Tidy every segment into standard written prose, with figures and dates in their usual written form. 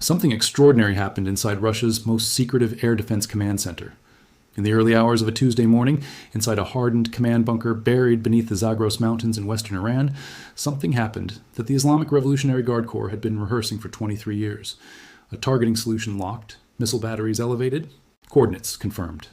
Something extraordinary happened inside Russia's most secretive air defense command center. In the early hours of a Tuesday morning, inside a hardened command bunker buried beneath the Zagros Mountains in western Iran, something happened that the Islamic Revolutionary Guard Corps had been rehearsing for 23 years. A targeting solution locked, missile batteries elevated, coordinates confirmed.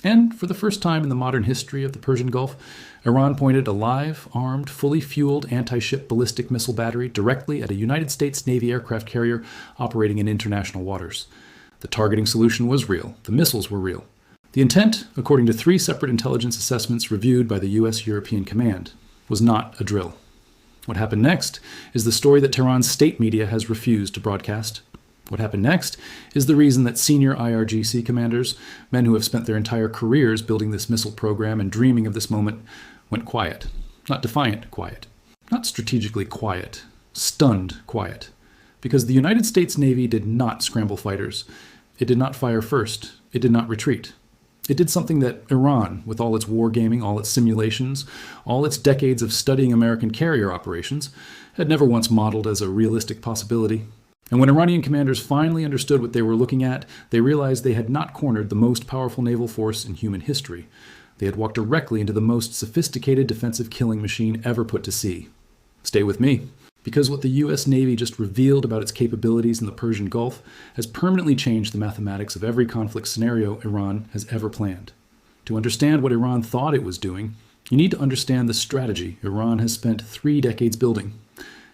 And for the first time in the modern history of the Persian Gulf, Iran pointed a live, armed, fully fueled anti-ship ballistic missile battery directly at a United States Navy aircraft carrier operating in international waters. The targeting solution was real. The missiles were real. The intent, according to 3 separate intelligence assessments reviewed by the U.S. European Command, was not a drill. What happened next is the story that Tehran's state media has refused to broadcast. What happened next is the reason that senior IRGC commanders, men who have spent their entire careers building this missile program and dreaming of this moment, went quiet. Not defiant quiet. Not strategically quiet. Stunned quiet. Because the United States Navy did not scramble fighters. It did not fire first. It did not retreat. It did something that Iran, with all its wargaming, all its simulations, all its decades of studying American carrier operations, had never once modeled as a realistic possibility. And when Iranian commanders finally understood what they were looking at, they realized they had not cornered the most powerful naval force in human history. They had walked directly into the most sophisticated defensive killing machine ever put to sea. Stay with me, because what the U.S. Navy just revealed about its capabilities in the Persian Gulf has permanently changed the mathematics of every conflict scenario Iran has ever planned. To understand what Iran thought it was doing, you need to understand the strategy Iran has spent 3 decades building,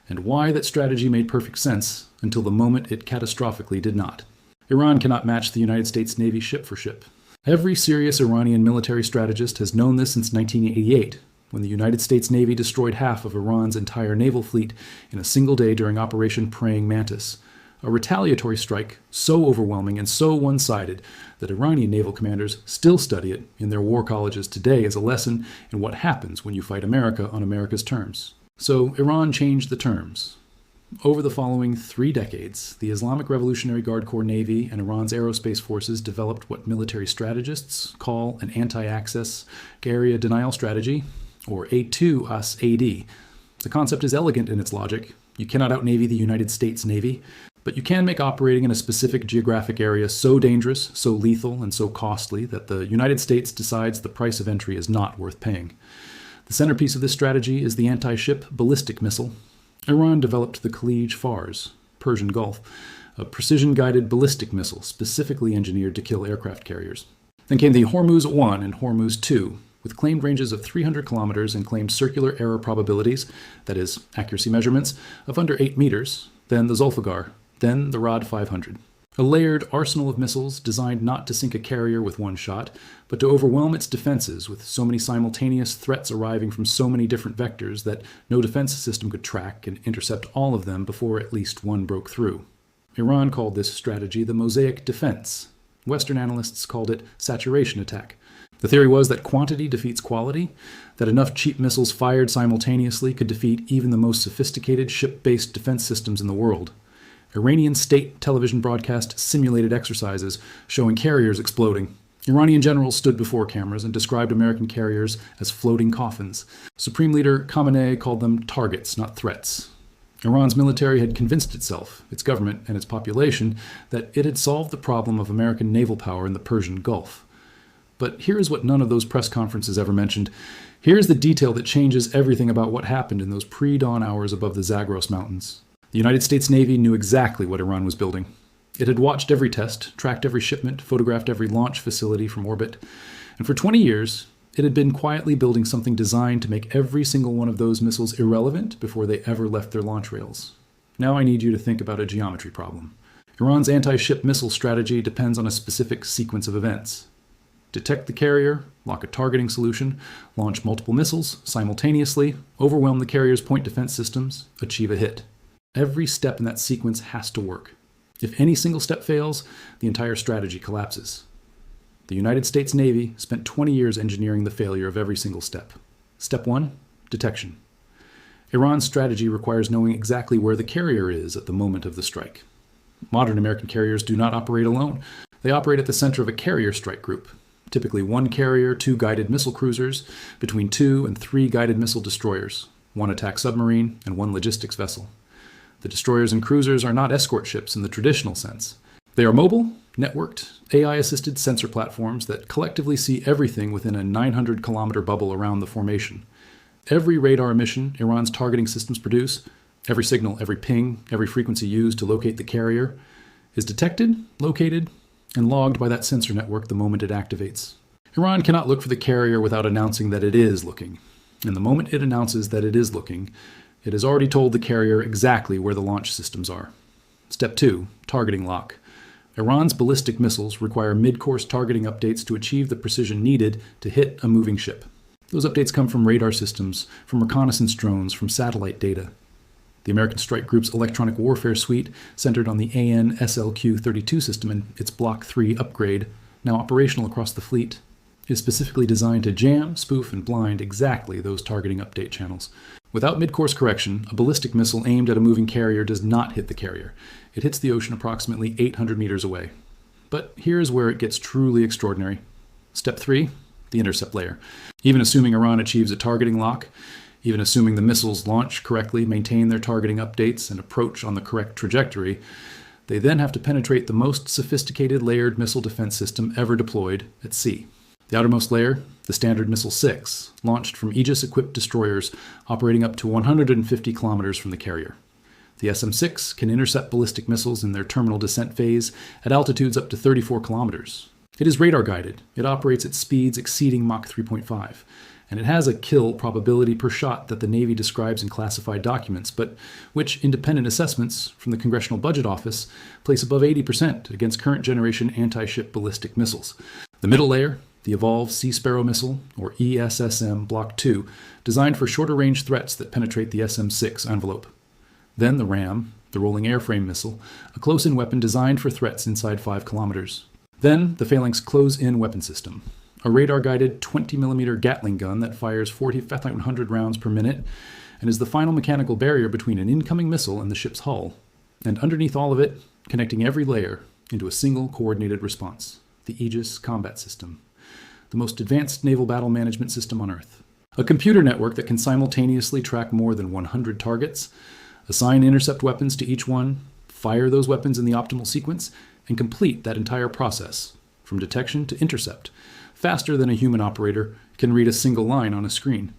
and why that strategy made perfect sense until the moment it catastrophically did not. Iran cannot match the United States Navy ship for ship. Every serious Iranian military strategist has known this since 1988, when the United States Navy destroyed half of Iran's entire naval fleet in a single day during Operation Praying Mantis, a retaliatory strike so overwhelming and so one-sided that Iranian naval commanders still study it in their war colleges today as a lesson in what happens when you fight America on America's terms. So Iran changed the terms. Over the following 3 decades, the Islamic Revolutionary Guard Corps Navy and Iran's aerospace forces developed what military strategists call an anti-access area denial strategy, or A2 us AD. The concept is elegant in its logic. You cannot out-navy the United States Navy, but you can make operating in a specific geographic area so dangerous, so lethal, and so costly that the United States decides the price of entry is not worth paying. The centerpiece of this strategy is the anti-ship ballistic missile. Iran developed the Khalij Fars, Persian Gulf, a precision-guided ballistic missile specifically engineered to kill aircraft carriers. Then came the Hormuz 1 and Hormuz 2, with claimed ranges of 300 kilometers and claimed circular error probabilities, that is, accuracy measurements, of under 8 meters, then the Zulfiqar, then the Rod 500. A layered arsenal of missiles designed not to sink a carrier with one shot, but to overwhelm its defenses with so many simultaneous threats arriving from so many different vectors that no defense system could track and intercept all of them before at least one broke through. Iran called this strategy the Mosaic Defense. Western analysts called it saturation attack. The theory was that quantity defeats quality, that enough cheap missiles fired simultaneously could defeat even the most sophisticated ship-based defense systems in the world. Iranian state television broadcast simulated exercises showing carriers exploding. Iranian generals stood before cameras and described American carriers as floating coffins. Supreme Leader Khamenei called them targets, not threats. Iran's military had convinced itself, its government, and its population that it had solved the problem of American naval power in the Persian Gulf. But here is what none of those press conferences ever mentioned. Here's the detail that changes everything about what happened in those pre-dawn hours above the Zagros Mountains. The United States Navy knew exactly what Iran was building. It had watched every test, tracked every shipment, photographed every launch facility from orbit, and for 20 years, it had been quietly building something designed to make every single one of those missiles irrelevant before they ever left their launch rails. Now I need you to think about a geometry problem. Iran's anti-ship missile strategy depends on a specific sequence of events. Detect the carrier, lock a targeting solution, launch multiple missiles simultaneously, overwhelm the carrier's point defense systems, achieve a hit. Every step in that sequence has to work. If any single step fails, the entire strategy collapses. The United States Navy spent 20 years engineering the failure of every single step. Step 1, detection. Iran's strategy requires knowing exactly where the carrier is at the moment of the strike. Modern American carriers do not operate alone. They operate at the center of a carrier strike group. Typically 1 carrier, 2 guided missile cruisers, between 2 and 3 guided missile destroyers, 1 attack submarine, and 1 logistics vessel. The destroyers and cruisers are not escort ships in the traditional sense. They are mobile, networked, AI-assisted sensor platforms that collectively see everything within a 900-kilometer bubble around the formation. Every radar emission Iran's targeting systems produce, every signal, every ping, every frequency used to locate the carrier, is detected, located, and logged by that sensor network the moment it activates. Iran cannot look for the carrier without announcing that it is looking. And the moment it announces that it is looking, it has already told the carrier exactly where the launch systems are. Step 2. Targeting lock. Iran's ballistic missiles require mid-course targeting updates to achieve the precision needed to hit a moving ship. Those updates come from radar systems, from reconnaissance drones, from satellite data. The American Strike Group's electronic warfare suite, centered on the AN/SLQ-32 system and its Block 3 upgrade, now operational across the fleet, is specifically designed to jam, spoof, and blind exactly those targeting update channels. Without mid-course correction, a ballistic missile aimed at a moving carrier does not hit the carrier. It hits the ocean approximately 800 meters away. But here's where it gets truly extraordinary. Step 3, the intercept layer. Even assuming Iran achieves a targeting lock, even assuming the missiles launch correctly, maintain their targeting updates, and approach on the correct trajectory, they then have to penetrate the most sophisticated layered missile defense system ever deployed at sea. The outermost layer, the Standard Missile 6, launched from Aegis-equipped destroyers operating up to 150 kilometers from the carrier. The SM-6 can intercept ballistic missiles in their terminal descent phase at altitudes up to 34 kilometers. It is radar-guided. It operates at speeds exceeding Mach 3.5. And it has a kill probability per shot that the Navy describes in classified documents, but which independent assessments from the Congressional Budget Office place above 80% against current-generation anti-ship ballistic missiles. The middle layer, the Evolved Sea Sparrow Missile, or ESSM Block 2, designed for shorter-range threats that penetrate the SM-6 envelope. Then the RAM, the Rolling Airframe Missile, a close-in weapon designed for threats inside 5 kilometers. Then the Phalanx Close-In Weapon System, a radar-guided 20mm Gatling gun that fires 4,500 rounds per minute and is the final mechanical barrier between an incoming missile and the ship's hull. And underneath all of it, connecting every layer into a single coordinated response, the Aegis Combat System, the most advanced naval battle management system on Earth. A computer network that can simultaneously track more than 100 targets, assign intercept weapons to each one, fire those weapons in the optimal sequence, and complete that entire process, from detection to intercept, faster than a human operator can read a single line on a screen.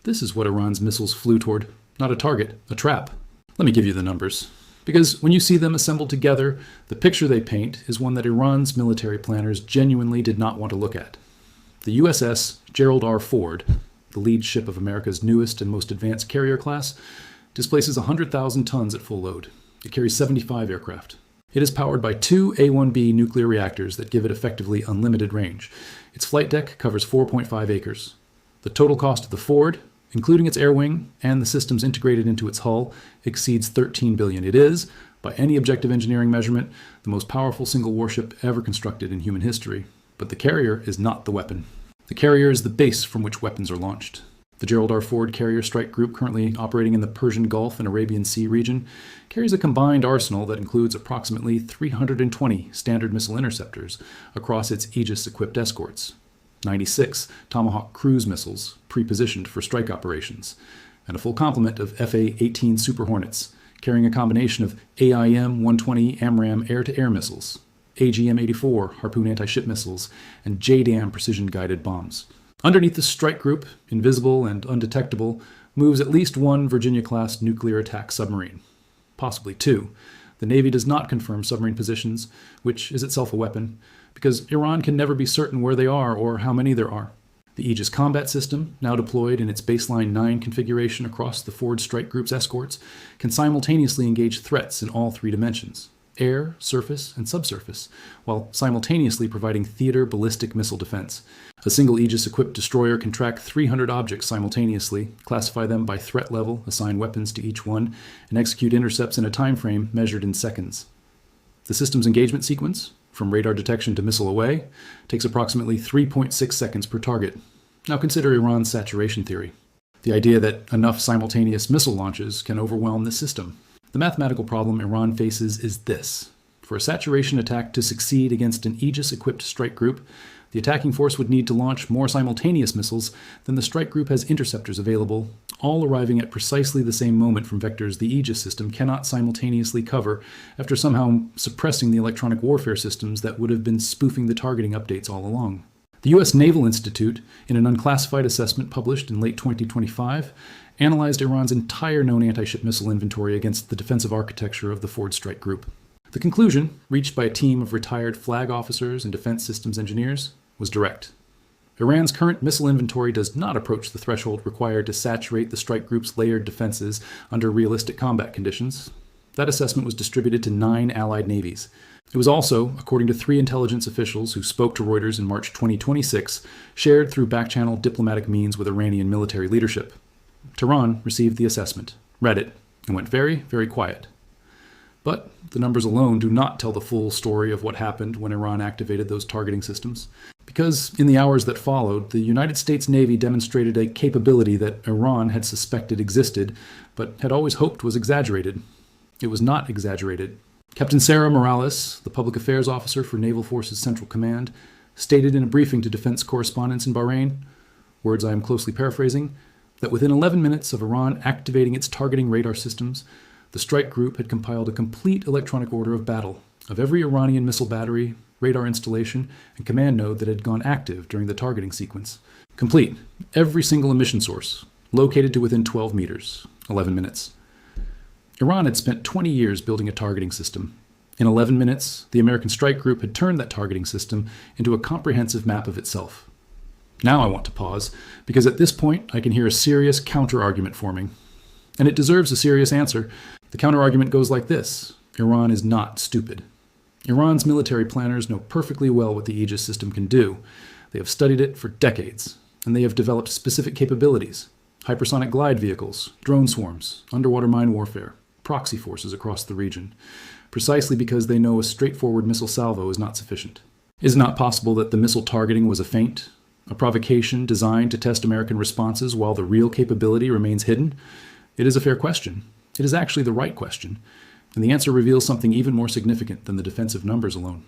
This is what Iran's missiles flew toward, not a target, a trap. Let me give you the numbers. Because when you see them assembled together, the picture they paint is one that Iran's military planners genuinely did not want to look at. The USS Gerald R. Ford, the lead ship of America's newest and most advanced carrier class, displaces 100,000 tons at full load. It carries 75 aircraft. It is powered by 2 A-1B nuclear reactors that give it effectively unlimited range. Its flight deck covers 4.5 acres. The total cost of the Ford, including its air wing and the systems integrated into its hull, exceeds $13 billion. It is, by any objective engineering measurement, the most powerful single warship ever constructed in human history. But the carrier is not the weapon. The carrier is the base from which weapons are launched. The Gerald R. Ford Carrier Strike Group, currently operating in the Persian Gulf and Arabian Sea region, carries a combined arsenal that includes approximately 320 Standard Missile interceptors across its Aegis-equipped escorts, 96 Tomahawk cruise missiles pre-positioned for strike operations, and a full complement of FA-18 Super Hornets, carrying a combination of AIM-120 AMRAAM air-to-air missiles, AGM-84 Harpoon anti-ship missiles, and JDAM precision-guided bombs. Underneath the strike group, invisible and undetectable, moves at least one Virginia-class nuclear attack submarine, possibly two. The Navy does not confirm submarine positions, which is itself a weapon, because Iran can never be certain where they are or how many there are. The Aegis Combat System, now deployed in its baseline 9 configuration across the Ford Strike Group's escorts, can simultaneously engage threats in all 3 dimensions: air, surface, and subsurface, while simultaneously providing theater ballistic missile defense. A single Aegis-equipped destroyer can track 300 objects simultaneously, classify them by threat level, assign weapons to each one, and execute intercepts in a time frame measured in seconds. The system's engagement sequence, from radar detection to missile away, takes approximately 3.6 seconds per target. Now consider Iran's saturation theory, the idea that enough simultaneous missile launches can overwhelm the system. The mathematical problem Iran faces is this. For a saturation attack to succeed against an Aegis-equipped strike group, the attacking force would need to launch more simultaneous missiles than the strike group has interceptors available all arriving at precisely the same moment from vectors the Aegis system cannot simultaneously cover after somehow suppressing the electronic warfare systems that would have been spoofing the targeting updates all along. The U.S. Naval Institute, in an unclassified assessment published in late 2025, analyzed Iran's entire known anti-ship missile inventory against the defensive architecture of the Ford Strike Group. The conclusion, reached by a team of retired flag officers and defense systems engineers, was direct. Iran's current missile inventory does not approach the threshold required to saturate the strike group's layered defenses under realistic combat conditions. That assessment was distributed to 9 allied navies. It was also, according to 3 intelligence officials who spoke to Reuters in March 2026, shared through back-channel diplomatic means with Iranian military leadership. Tehran received the assessment, read it, and went very, very quiet. But the numbers alone do not tell the full story of what happened when Iran activated those targeting systems. Because in the hours that followed, the United States Navy demonstrated a capability that Iran had suspected existed, but had always hoped was exaggerated. It was not exaggerated. Captain Sarah Morales, the public affairs officer for Naval Forces Central Command, stated in a briefing to defense correspondents in Bahrain, words I am closely paraphrasing, that within 11 minutes of Iran activating its targeting radar systems, the strike group had compiled a complete electronic order of battle of every Iranian missile battery, radar installation, and command node that had gone active during the targeting sequence. Complete. Every single emission source, located to within 12 meters. 11 minutes. Iran had spent 20 years building a targeting system. In 11 minutes, the American strike group had turned that targeting system into a comprehensive map of itself. Now I want to pause, because at this point I can hear a serious counter-argument forming. And it deserves a serious answer. The counter-argument goes like this: Iran is not stupid. Iran's military planners know perfectly well what the Aegis system can do. They have studied it for decades, and they have developed specific capabilities: hypersonic glide vehicles, drone swarms, underwater mine warfare, proxy forces across the region, precisely because they know a straightforward missile salvo is not sufficient. Is it not possible that the missile targeting was a feint, a provocation designed to test American responses while the real capability remains hidden? It is a fair question. It is actually the right question, and the answer reveals something even more significant than the defensive numbers alone.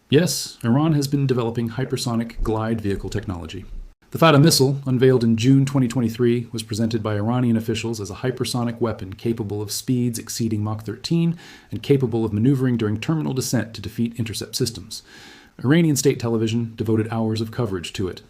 Yes, Iran has been developing hypersonic glide vehicle technology. The Fata missile, unveiled in June 2023, was presented by Iranian officials as a hypersonic weapon capable of speeds exceeding Mach 13 and capable of maneuvering during terminal descent to defeat intercept systems. Iranian state television devoted hours of coverage to it.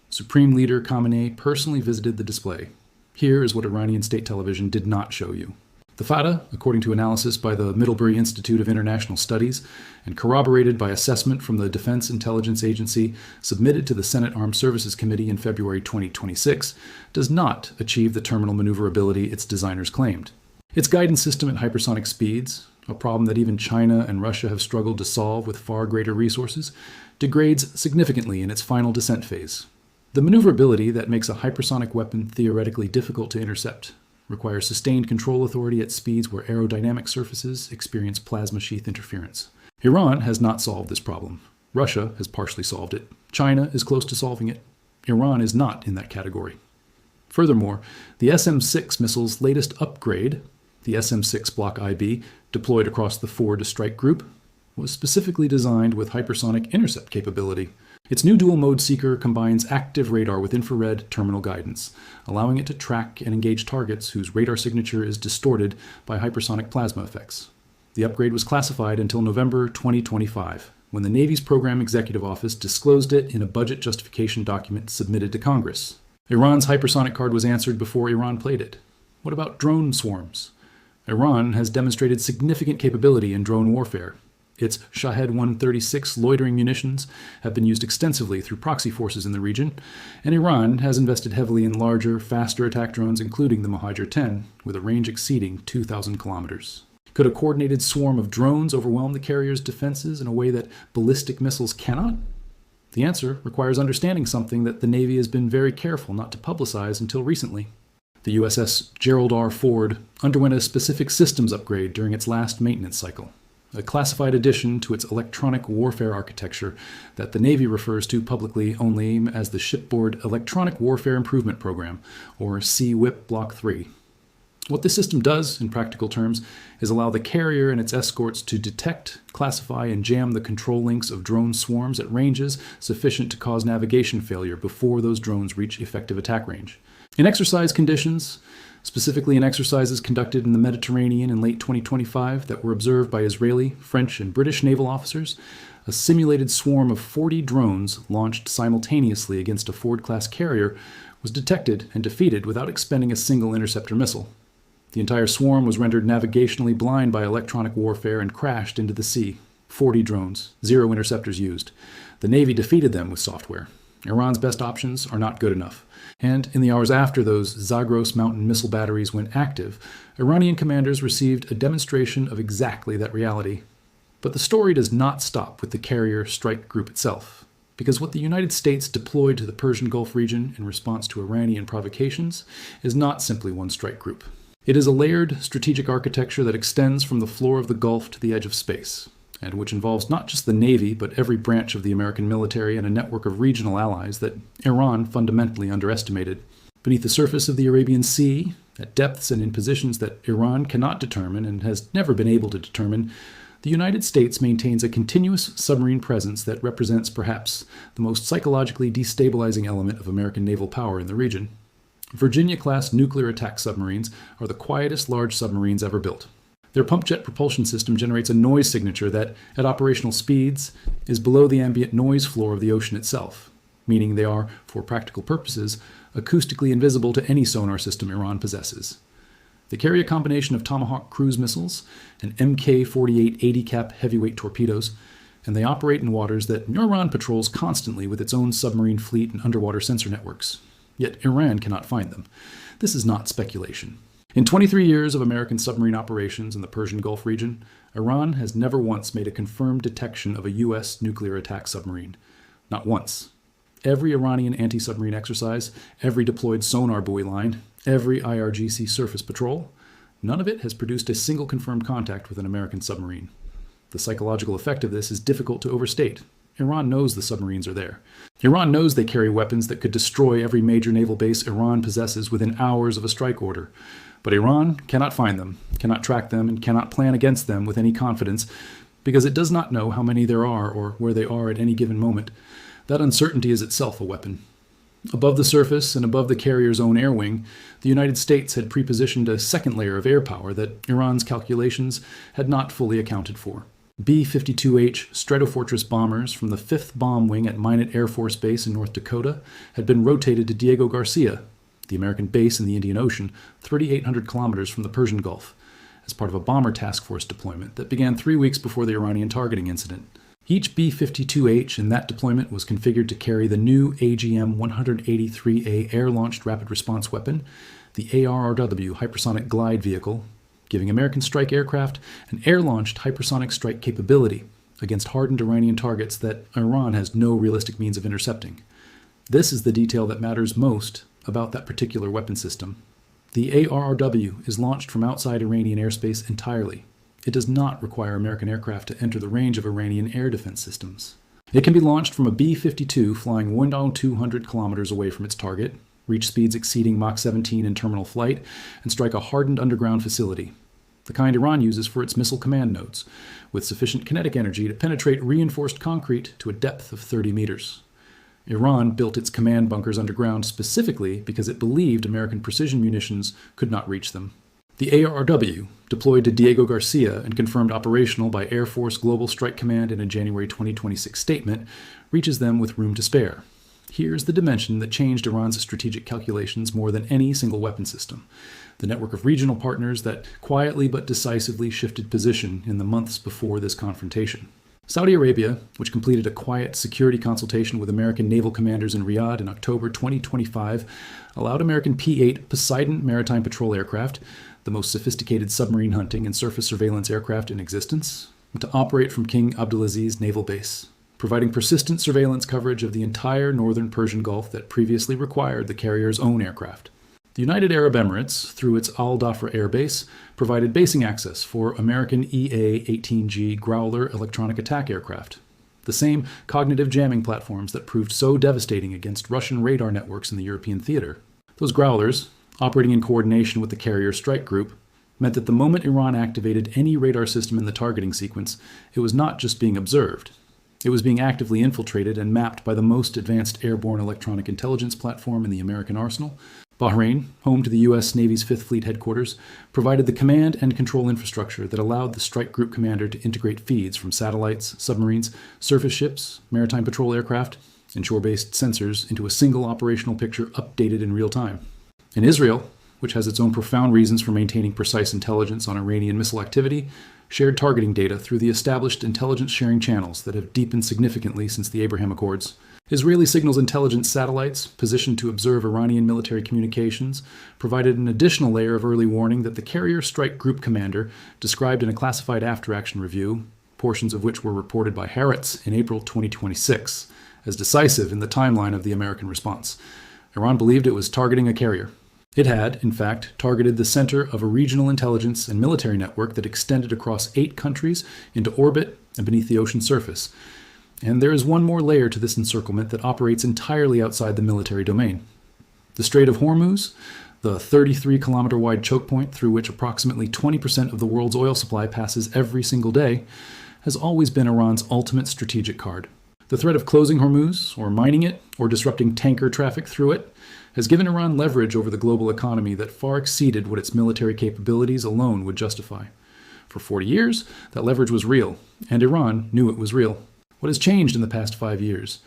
Supreme Leader Khamenei personally visited the display. Here is what Iranian state television did not show you. The Fata, according to analysis by the Middlebury Institute of International Studies and corroborated by assessment from the Defense Intelligence Agency submitted to the Senate Armed Services Committee in February 2026, does not achieve the terminal maneuverability its designers claimed. Its guidance system at hypersonic speeds, a problem that even China and Russia have struggled to solve with far greater resources, degrades significantly in its final descent phase. The maneuverability that makes a hypersonic weapon theoretically difficult to intercept requires sustained control authority at speeds where aerodynamic surfaces experience plasma sheath interference. Iran has not solved this problem. Russia has partially solved it. China is close to solving it. Iran is not in that category. Furthermore, the SM-6 missile's latest upgrade, the SM-6 Block IB, deployed across the Ford strike group, was specifically designed with hypersonic intercept capability. Its new dual-mode seeker combines active radar with infrared terminal guidance, allowing it to track and engage targets whose radar signature is distorted by hypersonic plasma effects. The upgrade was classified until November 2025, when the Navy's Program Executive Office disclosed it in a budget justification document submitted to Congress. Iran's hypersonic card was answered before Iran played it. What about drone swarms? Iran has demonstrated significant capability in drone warfare. Its Shahed 136 loitering munitions have been used extensively through proxy forces in the region, and Iran has invested heavily in larger, faster attack drones, including the Mohajer 10, with a range exceeding 2,000 kilometers. Could a coordinated swarm of drones overwhelm the carrier's defenses in a way that ballistic missiles cannot? The answer requires understanding something that the Navy has been very careful not to publicize until recently. The USS Gerald R. Ford underwent a specific systems upgrade during its last maintenance cycle, a classified addition to its electronic warfare architecture that the Navy refers to publicly only as the Shipboard Electronic Warfare Improvement Program, or CWIP Block 3. What this system does, in practical terms, is allow the carrier and its escorts to detect, classify, and jam the control links of drone swarms at ranges sufficient to cause navigation failure before those drones reach effective attack range. In exercise conditions, specifically in exercises conducted in the Mediterranean in late 2025 that were observed by Israeli, French, and British naval officers, a simulated swarm of 40 drones launched simultaneously against a Ford-class carrier was detected and defeated without expending a single interceptor missile. The entire swarm was rendered navigationally blind by electronic warfare and crashed into the sea. 40 drones, 0 interceptors used. The Navy defeated them with software. Iran's best options are not good enough. And in the hours after those Zagros mountain missile batteries went active, Iranian commanders received a demonstration of exactly that reality. But the story does not stop with the carrier strike group itself, because what the United States deployed to the Persian Gulf region in response to Iranian provocations is not simply one strike group. It is a layered strategic architecture that extends from the floor of the Gulf to the edge of space, and which involves not just the Navy, but every branch of the American military and a network of regional allies that Iran fundamentally underestimated. Beneath the surface of the Arabian Sea, at depths and in positions that Iran cannot determine and has never been able to determine, the United States maintains a continuous submarine presence that represents perhaps the most psychologically destabilizing element of American naval power in the region. Virginia-class nuclear attack submarines are the quietest large submarines ever built. Their pump jet propulsion system generates a noise signature that, at operational speeds, is below the ambient noise floor of the ocean itself, meaning they are, for practical purposes, acoustically invisible to any sonar system Iran possesses. They carry a combination of Tomahawk cruise missiles and Mk-48 80 cap heavyweight torpedoes, and they operate in waters that Iran patrols constantly with its own submarine fleet and underwater sensor networks. Yet Iran cannot find them. This is not speculation. In 23 years of American submarine operations in the Persian Gulf region, Iran has never once made a confirmed detection of a U.S. nuclear attack submarine. Not once. Every Iranian anti-submarine exercise, every deployed sonar buoy line, every IRGC surface patrol, none of it has produced a single confirmed contact with an American submarine. The psychological effect of this is difficult to overstate. Iran knows the submarines are there. Iran knows they carry weapons that could destroy every major naval base Iran possesses within hours of a strike order. But Iran cannot find them, cannot track them, and cannot plan against them with any confidence because it does not know how many there are or where they are at any given moment. That uncertainty is itself a weapon. Above the surface and above the carrier's own air wing, the United States had prepositioned a second layer of air power that Iran's calculations had not fully accounted for. B-52H Stratofortress bombers from the 5th Bomb Wing at Minot Air Force Base in North Dakota had been rotated to Diego Garcia, the American base in the Indian Ocean, 3,800 kilometers from the Persian Gulf, as part of a bomber task force deployment that began 3 weeks before the Iranian targeting incident. Each B-52H in that deployment was configured to carry the new AGM-183A air-launched rapid response weapon, the ARRW hypersonic glide vehicle, giving American strike aircraft an air-launched hypersonic strike capability against hardened Iranian targets that Iran has no realistic means of intercepting. This is the detail that matters most about that particular weapon system. The ARRW is launched from outside Iranian airspace entirely. It does not require American aircraft to enter the range of Iranian air defense systems. It can be launched from a B-52 flying 1,200 kilometers away from its target, reach speeds exceeding Mach 17 in terminal flight, and strike a hardened underground facility, the kind Iran uses for its missile command nodes, with sufficient kinetic energy to penetrate reinforced concrete to a depth of 30 meters. Iran built its command bunkers underground specifically because it believed American precision munitions could not reach them. The ARRW, deployed to Diego Garcia and confirmed operational by Air Force Global Strike Command in a January 2026 statement, reaches them with room to spare. Here's the dimension that changed Iran's strategic calculations more than any single weapon system: the network of regional partners that quietly but decisively shifted position in the months before this confrontation. Saudi Arabia, which completed a quiet security consultation with American naval commanders in Riyadh in October 2025, allowed American P-8 Poseidon maritime patrol aircraft, the most sophisticated submarine hunting and surface surveillance aircraft in existence, to operate from King Abdulaziz Naval Base, providing persistent surveillance coverage of the entire northern Persian Gulf that previously required the carrier's own aircraft. The United Arab Emirates, through its Al Dhafra Air Base, provided basing access for American EA-18G Growler electronic attack aircraft, the same cognitive jamming platforms that proved so devastating against Russian radar networks in the European theater. Those Growlers, operating in coordination with the carrier strike group, meant that the moment Iran activated any radar system in the targeting sequence, it was not just being observed. It was being actively infiltrated and mapped by the most advanced airborne electronic intelligence platform in the American arsenal, Bahrain, home to the U.S. Navy's Fifth Fleet headquarters, provided the command and control infrastructure that allowed the strike group commander to integrate feeds from satellites, submarines, surface ships, maritime patrol aircraft, and shore-based sensors into a single operational picture updated in real time. In Israel, which has its own profound reasons for maintaining precise intelligence on Iranian missile activity, shared targeting data through the established intelligence sharing channels that have deepened significantly since the Abraham Accords. Israeli signals intelligence satellites, positioned to observe Iranian military communications, provided an additional layer of early warning that the carrier strike group commander described in a classified after-action review, portions of which were reported by Haaretz in April 2026, as decisive in the timeline of the American response. Iran believed it was targeting a carrier. It had, in fact, targeted the center of a regional intelligence and military network that extended across 8 countries into orbit and beneath the ocean surface. And there is one more layer to this encirclement that operates entirely outside the military domain. The Strait of Hormuz, the 33-kilometer-wide choke point through which approximately 20% of the world's oil supply passes every single day, has always been Iran's ultimate strategic card. The threat of closing Hormuz, or mining it, or disrupting tanker traffic through it, has given Iran leverage over the global economy that far exceeded what its military capabilities alone would justify. For 40 years, that leverage was real, and Iran knew it was real. What has changed in the past 5 years,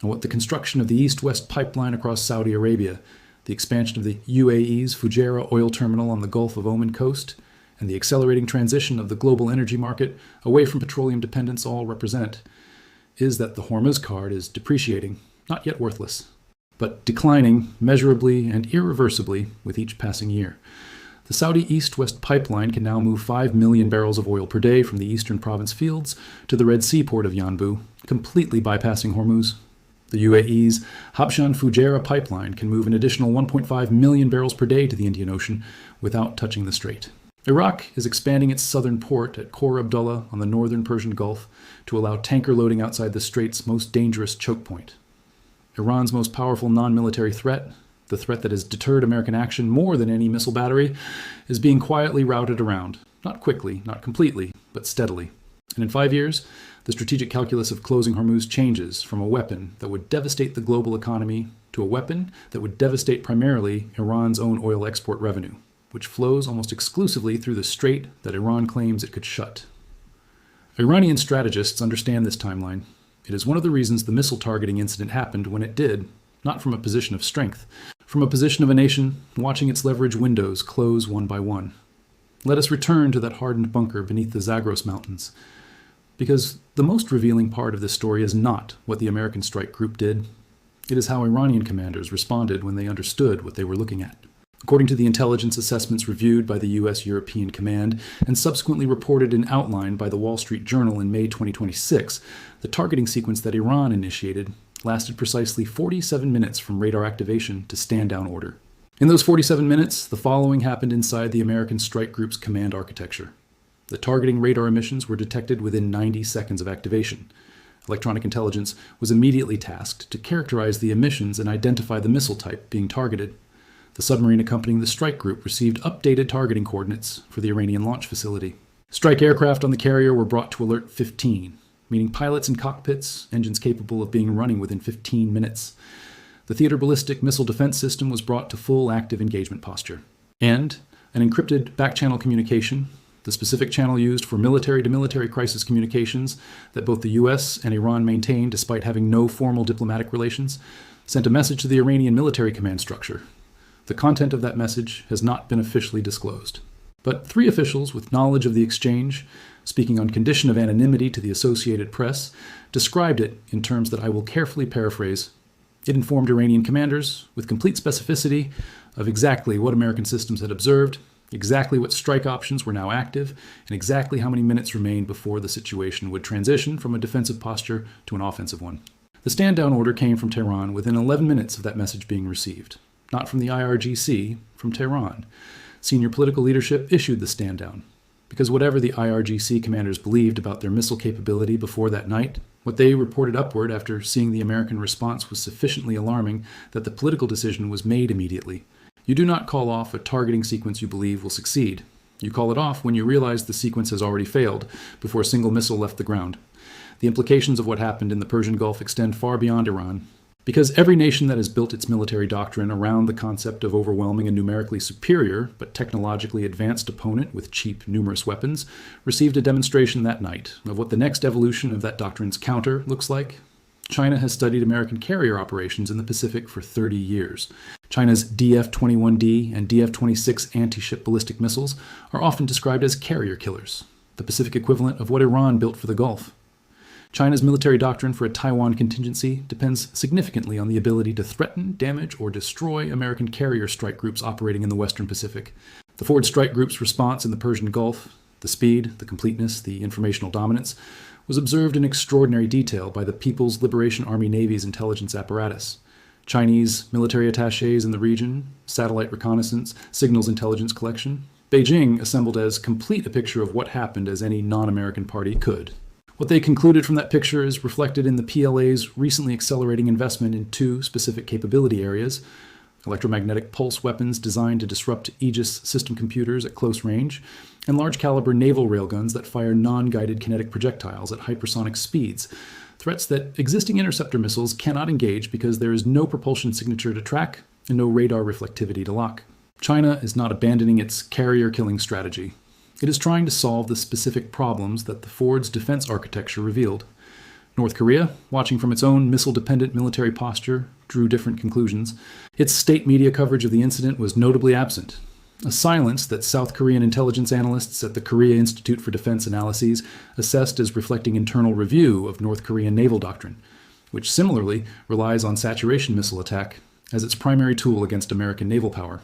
and what the construction of the East-West pipeline across Saudi Arabia, the expansion of the UAE's Fujairah oil terminal on the Gulf of Oman coast, and the accelerating transition of the global energy market away from petroleum dependence all represent, is that the Hormuz card is depreciating, not yet worthless, but declining measurably and irreversibly with each passing year. The Saudi East-West pipeline can now move 5 million barrels of oil per day from the eastern province fields to the Red Sea port of Yanbu, completely bypassing Hormuz. The UAE's Habshan Fujairah pipeline can move an additional 1.5 million barrels per day to the Indian Ocean without touching the strait. Iraq is expanding its southern port at Khor Abdullah on the northern Persian Gulf to allow tanker loading outside the strait's most dangerous choke point. Iran's most powerful non-military threat, the threat that has deterred American action more than any missile battery, is being quietly routed around. Not quickly, not completely, but steadily. And in 5 years, the strategic calculus of closing Hormuz changes from a weapon that would devastate the global economy to a weapon that would devastate primarily Iran's own oil export revenue, which flows almost exclusively through the strait that Iran claims it could shut. Iranian strategists understand this timeline. It is one of the reasons the missile targeting incident happened when it did, not from a position of strength, from a position of a nation watching its leverage windows close one by one. Let us return to that hardened bunker beneath the Zagros Mountains, because the most revealing part of this story is not what the American strike group did. It is how Iranian commanders responded when they understood what they were looking at. According to the intelligence assessments reviewed by the U.S. European Command and subsequently reported in outline by the Wall Street Journal in May 2026, the targeting sequence that Iran initiated lasted precisely 47 minutes from radar activation to stand-down order. In those 47 minutes, the following happened inside the American strike group's command architecture. The targeting radar emissions were detected within 90 seconds of activation. Electronic intelligence was immediately tasked to characterize the emissions and identify the missile type being targeted. The submarine accompanying the strike group received updated targeting coordinates for the Iranian launch facility. Strike aircraft on the carrier were brought to Alert 15, meaning pilots and cockpits, engines capable of being running within 15 minutes. The theater ballistic missile defense system was brought to full active engagement posture. And an encrypted back-channel communication, the specific channel used for military-to-military crisis communications that both the U.S. and Iran maintained despite having no formal diplomatic relations, sent a message to the Iranian military command structure. The content of that message has not been officially disclosed. But 3 officials with knowledge of the exchange, speaking on condition of anonymity to the Associated Press, described it in terms that I will carefully paraphrase. It informed Iranian commanders, with complete specificity, of exactly what American systems had observed, exactly what strike options were now active, and exactly how many minutes remained before the situation would transition from a defensive posture to an offensive one. The stand-down order came from Tehran within 11 minutes of that message being received. Not from the IRGC, from Tehran. Senior political leadership issued the stand-down, because whatever the IRGC commanders believed about their missile capability before that night, what they reported upward after seeing the American response was sufficiently alarming that the political decision was made immediately. You do not call off a targeting sequence you believe will succeed. You call it off when you realize the sequence has already failed, before a single missile left the ground. The implications of what happened in the Persian Gulf extend far beyond Iran. Because every nation that has built its military doctrine around the concept of overwhelming a numerically superior but technologically advanced opponent with cheap, numerous weapons received a demonstration that night of what the next evolution of that doctrine's counter looks like. China has studied American carrier operations in the Pacific for 30 years. China's DF-21D and DF-26 anti-ship ballistic missiles are often described as carrier killers, the Pacific equivalent of what Iran built for the Gulf. China's military doctrine for a Taiwan contingency depends significantly on the ability to threaten, damage, or destroy American carrier strike groups operating in the Western Pacific. The forward strike group's response in the Persian Gulf, the speed, the completeness, the informational dominance, was observed in extraordinary detail by the People's Liberation Army Navy's intelligence apparatus. Chinese military attachés in the region, satellite reconnaissance, signals intelligence collection. Beijing assembled as complete a picture of what happened as any non-American party could. What they concluded from that picture is reflected in the PLA's recently accelerating investment in two specific capability areas: electromagnetic pulse weapons designed to disrupt Aegis system computers at close range, and large-caliber naval railguns that fire non-guided kinetic projectiles at hypersonic speeds, threats that existing interceptor missiles cannot engage because there is no propulsion signature to track and no radar reflectivity to lock. China is not abandoning its carrier-killing strategy. It is trying to solve the specific problems that the Ford's defense architecture revealed. North Korea, watching from its own missile-dependent military posture, drew different conclusions. Its state media coverage of the incident was notably absent, a silence that South Korean intelligence analysts at the Korea Institute for Defense Analyses assessed as reflecting internal review of North Korean naval doctrine, which similarly relies on saturation missile attack as its primary tool against American naval power.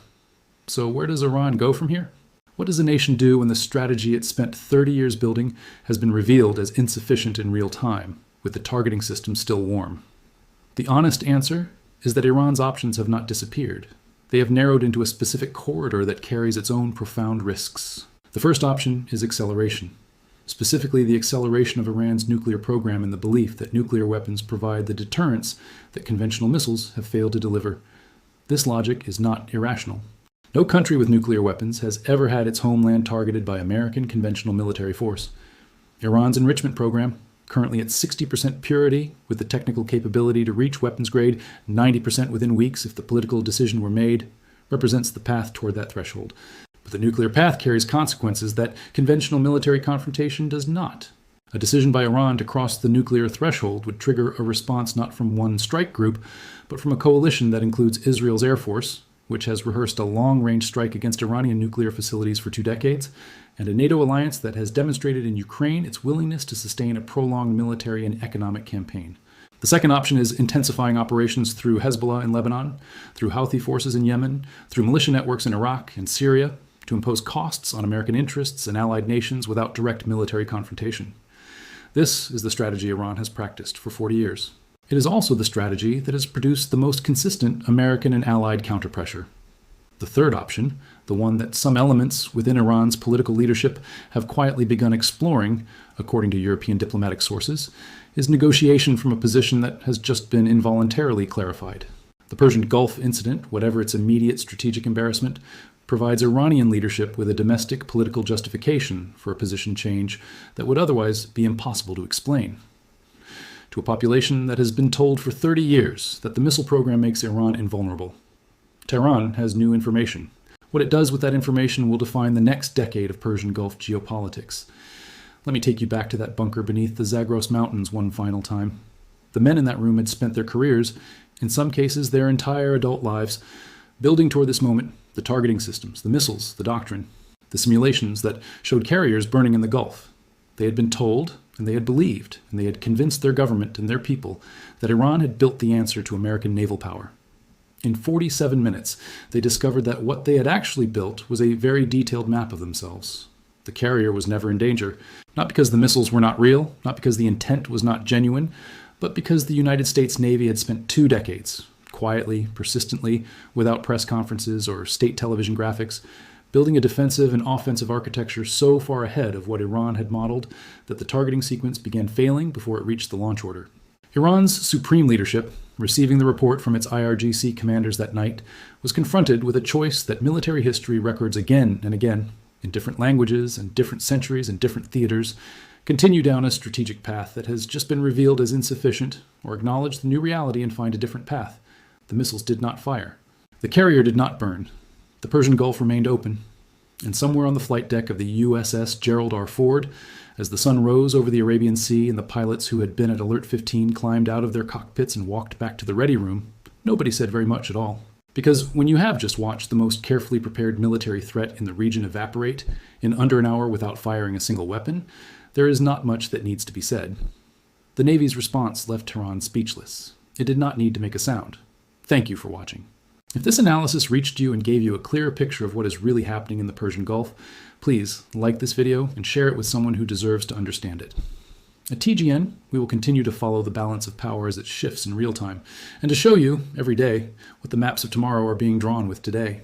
So where does Iran go from here? What does a nation do when the strategy it spent 30 years building has been revealed as insufficient in real time, with the targeting system still warm? The honest answer is that Iran's options have not disappeared. They have narrowed into a specific corridor that carries its own profound risks. The first option is acceleration, specifically the acceleration of Iran's nuclear program in the belief that nuclear weapons provide the deterrence that conventional missiles have failed to deliver. This logic is not irrational. No country with nuclear weapons has ever had its homeland targeted by American conventional military force. Iran's enrichment program, currently at 60% purity with the technical capability to reach weapons grade 90% within weeks if the political decision were made, represents the path toward that threshold. But the nuclear path carries consequences that conventional military confrontation does not. A decision by Iran to cross the nuclear threshold would trigger a response not from one strike group, but from a coalition that includes Israel's Air Force, which has rehearsed a long-range strike against Iranian nuclear facilities for 2 decades, and a NATO alliance that has demonstrated in Ukraine its willingness to sustain a prolonged military and economic campaign. The second option is intensifying operations through Hezbollah in Lebanon, through Houthi forces in Yemen, through militia networks in Iraq and Syria, to impose costs on American interests and allied nations without direct military confrontation. This is the strategy Iran has practiced for 40 years. It is also the strategy that has produced the most consistent American and allied counterpressure. The third option, the one that some elements within Iran's political leadership have quietly begun exploring, according to European diplomatic sources, is negotiation from a position that has just been involuntarily clarified. The Persian Gulf incident, whatever its immediate strategic embarrassment, provides Iranian leadership with a domestic political justification for a position change that would otherwise be impossible to explain. To a population that has been told for 30 years that the missile program makes Iran invulnerable. Tehran has new information. What it does with that information will define the next decade of Persian Gulf geopolitics. Let me take you back to that bunker beneath the Zagros Mountains one final time. The men in that room had spent their careers, in some cases their entire adult lives, building toward this moment the targeting systems, the missiles, the doctrine, the simulations that showed carriers burning in the Gulf. They had been told, and they had believed, and they had convinced their government and their people that Iran had built the answer to American naval power. In 47 minutes, they discovered that what they had actually built was a very detailed map of themselves. The carrier was never in danger, not because the missiles were not real, not because the intent was not genuine, but because the United States Navy had spent 2 decades, quietly, persistently, without press conferences or state television graphics, building a defensive and offensive architecture so far ahead of what Iran had modeled that the targeting sequence began failing before it reached the launch order. Iran's supreme leadership, receiving the report from its IRGC commanders that night, was confronted with a choice that military history records again and again, in different languages and different centuries and different theaters, Continue down a strategic path that has just been revealed as insufficient, or acknowledge the new reality and find a different path. The missiles did not fire. The carrier did not burn. The Persian Gulf remained open. And somewhere on the flight deck of the USS Gerald R. Ford, as the sun rose over the Arabian Sea and the pilots who had been at Alert 15 climbed out of their cockpits and walked back to the ready room, nobody said very much at all. Because when you have just watched the most carefully prepared military threat in the region evaporate in under an hour without firing a single weapon, there is not much that needs to be said. The Navy's response left Tehran speechless. It did not need to make a sound. Thank you for watching. If this analysis reached you and gave you a clearer picture of what is really happening in the Persian Gulf, please like this video and share it with someone who deserves to understand it. At TGN, we will continue to follow the balance of power as it shifts in real time, and to show you, every day, what the maps of tomorrow are being drawn with today.